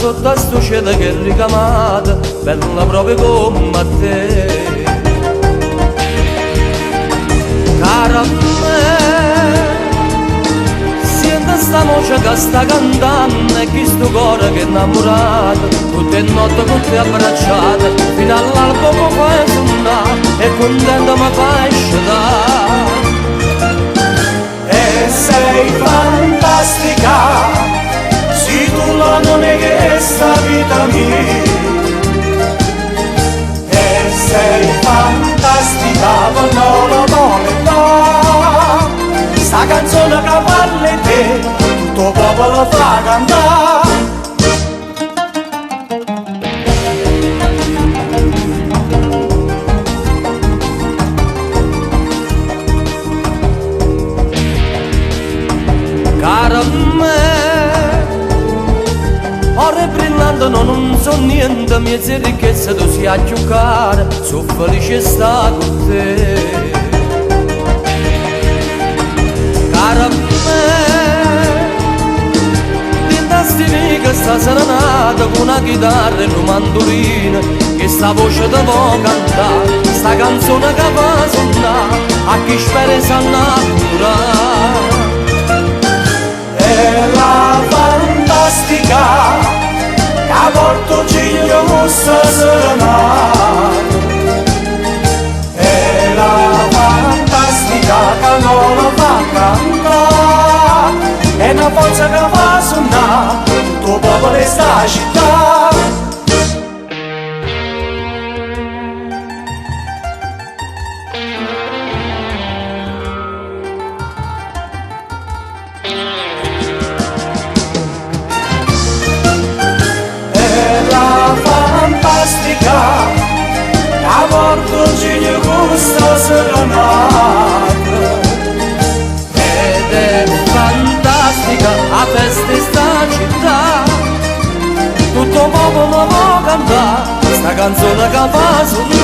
sotto a sto cielo che è ricamata, bella proprio come a te. Cara me, senti sta voce che sta cantando e chi sto cuore che è innamorato, tutte le notti con te abbracciate, fino all'alba mi fai suonare e contento mi fai scedare. E sei fantastica, se tu la non è che sta vita mia. E sei fantastica, ma non lo vuole no. Sta canzone che parli te, tutto il popolo fa cantare. Cara me, ore brillanti non so niente, mezza ricchezza tu sia a giocare, sono felice sta con te. Cara me, t'intastini che sta serenata con una chitarra e un mandolino, che sta voce te può cantare, sta canzone che fa suonare, a chi spera sa innamorare. E la fantastica che porto ciglio musta serenata. E la fantastica che non lo fa cantare, è una forza che fa suonare tutto il popolo di sta città. A porto ci gusta serenata. Ed è fantastica a festa sta città, tutto il popolo può cantare, sta canzone che fa suonare.